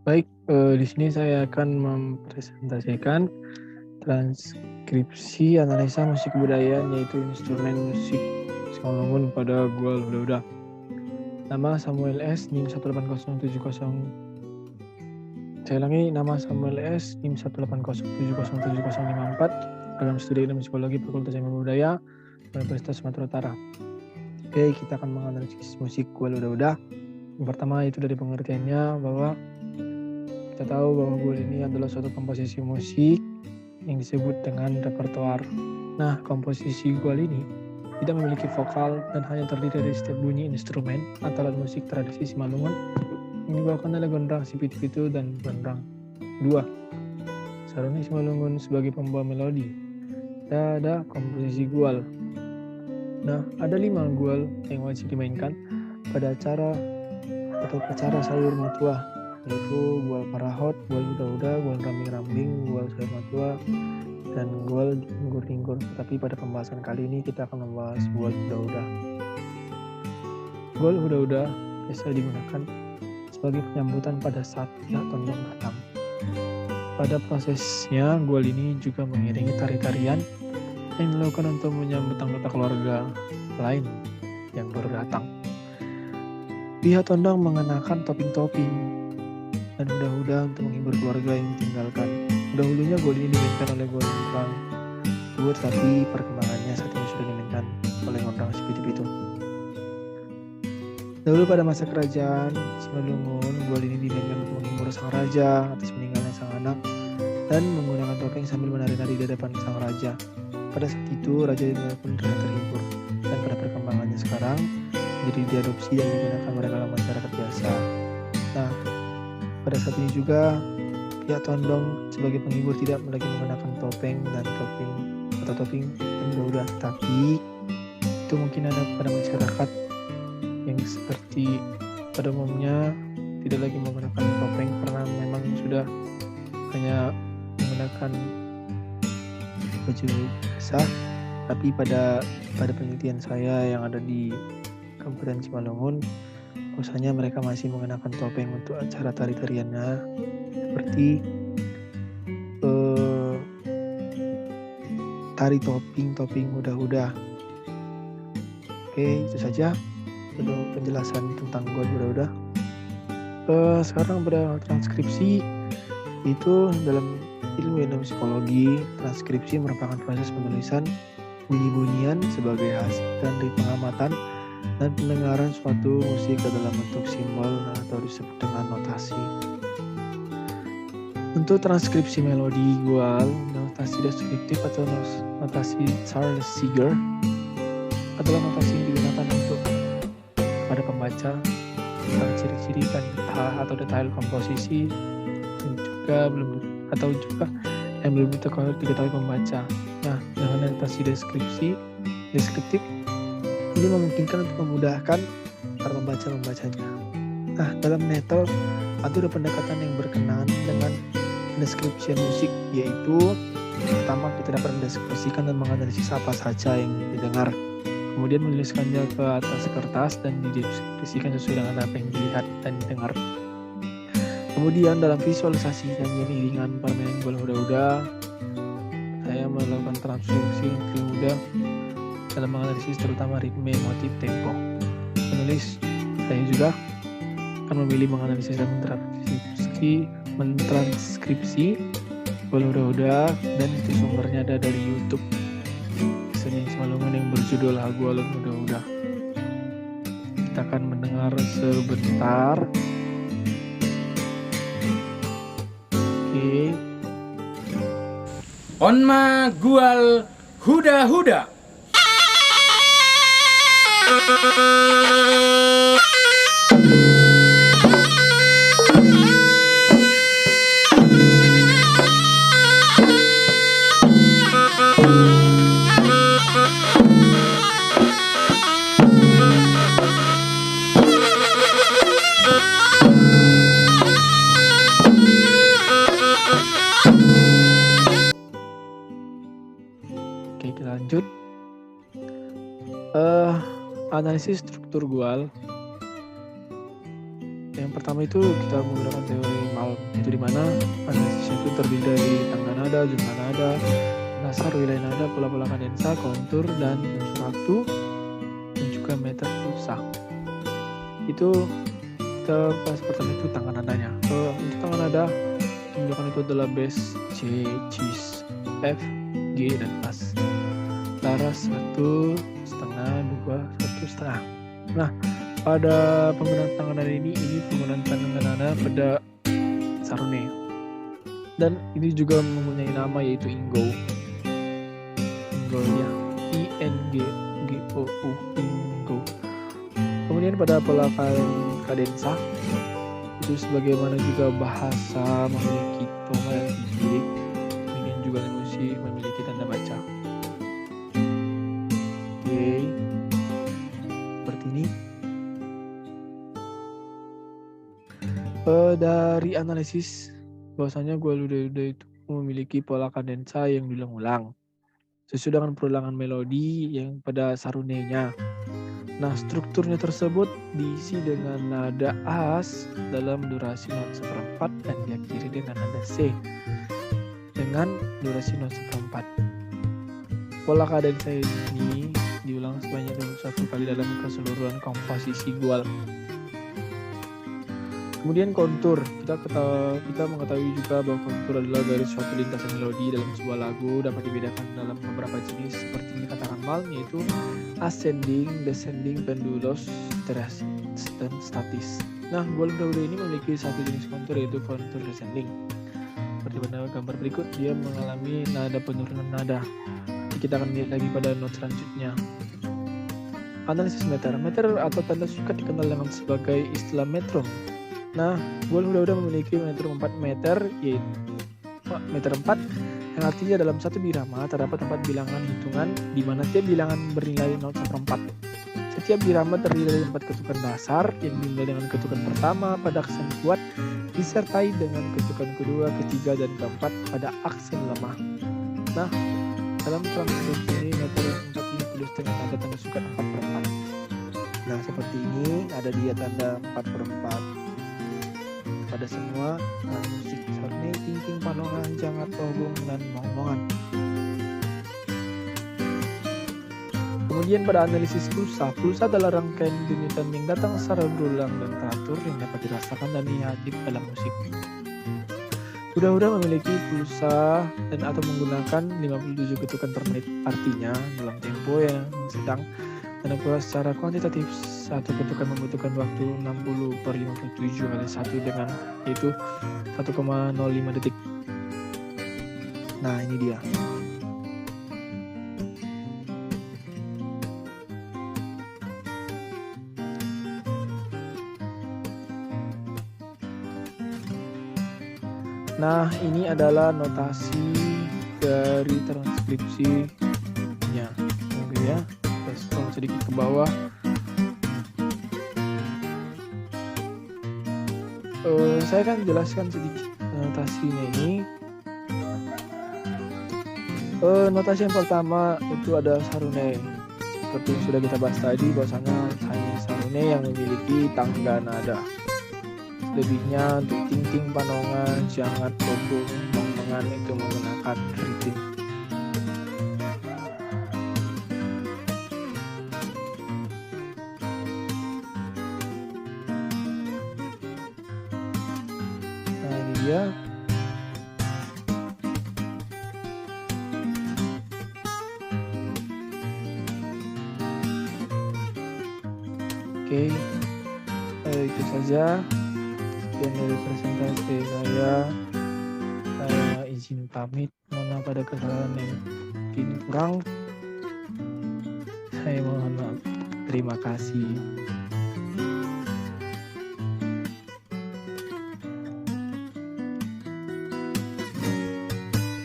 Baik, di sini saya akan mempresentasikan transkripsi analisa musik budaya, yaitu instrumen musik Simalungun pada Gual Huda-Huda. Nama Samuel S. NIM 18070. Saya ulangi, nama Samuel S. NIM 180707054 dalam studi ilmu psikologi Fakultas Ilmu Budaya Universitas Sumatera Utara. Oke, kita akan menganalisis musik Gual Huda-Huda. Yang pertama itu dari pengertiannya bahwa kita tahu bahwa Gual ini adalah suatu komposisi musik yang disebut dengan repertoar. Nah, komposisi Gual ini tidak memiliki vokal dan hanya terdiri dari setiap bunyi instrumen atau alat musik tradisi Simalungun yang dibawakan oleh gondrang Sipitu-Pitu dan gondrang dua. Saruni Simalungun sebagai pembawa melodi. Ada komposisi Gual. Nah, ada 5 Gual yang wajib dimainkan pada acara atau upacara sayur matua, yaitu Gual Parahot, Gual Huda-Huda, Gual Rambing-Rambing, Gual Sayur Matua, dan Gual Linggur-Linggur. Tapi pada pembahasan kali ini kita akan membahas Gual Huda-Huda. Gual Huda-Huda biasa digunakan sebagai penyambutan pada saat pihak tondong datang. Pada prosesnya, Gual ini juga mengiringi tari-tarian yang dilakukan untuk menyambut anggota keluarga lain yang baru datang. Pihak tondong mengenakan toping-toping dan huda-huda untuk menghibur keluarga yang ditinggalkan. Dahulunya Gual ini dimainkan oleh gondrang dua, tetapi perkembangannya saat ini sudah dimainkan oleh gondrang Sipitu-Pitu. Dahulu pada masa kerajaan Simalungun, Gual ini dimainkan untuk menghibur sang raja atas meninggalnya sang anak dan menggunakan topeng sambil menari-nari di depan sang raja. Pada saat itu, raja pun terlihat terhibur, dan pada perkembangannya sekarang jadi diadopsi dan digunakan oleh kalangan masyarakat biasa. Nah, pada saat ini juga pihak tondong sebagai penghibur tidak lagi menggunakan topeng dan huda-huda, tapi itu mungkin ada pada masyarakat yang seperti pada umumnya tidak lagi menggunakan topeng karena memang sudah hanya menggunakan baju biasa. Tapi pada penelitian saya yang ada di Kabupaten Simalungun, bahwasanya mereka masih mengenakan topeng untuk acara tari-tariannya seperti tari topeng huda-huda. Oke, itu saja untuk penjelasan tentang Gual Huda-Huda. Sekarang pada transkripsi, itu dalam ilmu psikologi, transkripsi merupakan proses penulisan bunyi-bunyian sebagai hasil dari pengamatan dan pendengaran suatu musik ke dalam bentuk simbol atau disebut dengan notasi. Untuk transkripsi melodi Gual, notasi deskriptif atau notasi Charles Seeger adalah notasi yang digunakan untuk pada pembaca tentang ciri-ciri dan atau detail komposisi yang belum diketahui pembaca. Nah, dengan notasi deskriptif ini memungkinkan untuk memudahkan para pembaca membacanya. Nah, dalam metal ada pendekatan yang berkenaan dengan deskripsi musik, yaitu pertama kita dapat mendeskripsikan dan menganalisis apa saja yang didengar, kemudian menuliskannya ke atas kertas dan dideskripsikan sesuai dengan apa yang dilihat dan didengar. Kemudian dalam visualisasi nyanyian iringan permainan Gual Huda-Huda, saya melakukan transkripsi mudah dalam menganalisis terutama ritme, motif, tempo. Penulis saya juga akan memilih menganalisis dan mentranskripsi Gual Huda-Huda, dan itu sumbernya ada dari YouTube seni Simalungun yang berjudul Gual Huda-Huda. Kita akan mendengar sebentar. Oke. Onma Gual Huda-Huda. Oke, kita lanjut. Analisis struktur Gual. Yang pertama itu kita menggunakan teori Malm, itu di mana analisis itu terdiri dari tangga nada, jumlah nada, dasar, wilayah nada, pola-pola kadensa, kontur, dan unsur waktu, dan juga meter pulsa. Itu kita bahas pertama itu tangga nadanya. Untuk tangga nada, tunjukkan itu adalah bass, C, cis, F, G, dan bass. Laras 1,5, 2, 1,5. Nah, pada penggunaan tangan nada ini penggunaan tangan nada pada sarune. Dan ini juga mempunyai nama yaitu Ingo. Ingo ya, INGGOU, Ingo. Kemudian pada pola kadensa, itu sebagaimana juga bahasa memiliki toma yang tinggi, kemudian juga musik memiliki tanda baca. Oke, seperti ini. Dari analisis bahwasanya gua udah itu memiliki pola kadensa yang diulang-ulang sesuai dengan perulangan melodi yang pada sarunenya. Nah, strukturnya tersebut diisi dengan nada as dalam durasi 0,1/4 dan diakhiri dengan nada C dengan durasi 0,1/4. Pola kadensa ini diulang sebanyak 21 kali dalam keseluruhan komposisi gual. Kemudian kontur, kita mengetahui juga bahwa kontur adalah garis suatu lintasan melodi dalam sebuah lagu, dapat dibedakan dalam beberapa jenis seperti dikatakan Malm, yaitu ascending, descending, pendulous, terus dan statis. Nah, gual muda ini memiliki satu jenis kontur yaitu kontur descending. Seperti pada gambar berikut, dia mengalami nada penurunan nada. Kita akan lihat lagi pada not selanjutnya. Analisis meter atau tanda sukat dikenal dengan sebagai istilah metrum. Nah, gual muda memiliki metrum 4 meter, yaitu meter 4, yang artinya dalam satu birama terdapat 4 bilangan hitungan di mana tiap bilangan bernilai 0,4. Setiap birama terdiri dari 4 ketukan dasar yang dimulai dengan ketukan pertama pada aksen kuat disertai dengan ketukan kedua, ketiga, dan keempat pada aksen lemah. Nah, dalam transkripsi ini meter yang 4 ini tulis dengan tanda sukat 4/4. Nah, seperti ini ada dia tanda 4/4 pada semua musik sarune, tingting, panongan, jangat, ogong, dan momongan. Kemudian pada analisis pulsa adalah rangkaian denyutan yang datang secara berulang dan teratur yang dapat dirasakan dan dihadir dalam musik. Huda memiliki pulsa dan atau menggunakan 57 ketukan per menit, artinya dalam tempo yang sedang dan pula secara kuantitatif satu ketukan membutuhkan waktu 60/57 kali 1 dengan yaitu 1,05 detik. Nah, ini dia. Nah, ini adalah notasi dari transkripsinya. Oke ya. Scroll sedikit ke bawah. Saya akan jelaskan sedikit notasinya ini. Notasi yang pertama itu ada sarune. Seperti yang sudah kita bahas tadi, bahwasanya hanya sarune yang memiliki tangga nada. Lebihnya untuk tingting, panongan, jangat, ogong, momongan itu menggunakan ritme. Ya. Oke, itu saja. Sekian dari presentasi saya. Saya izin pamit. Mohon maaf pada kesalahan yang mungkin kurang. Saya mohon maaf. Terima kasih.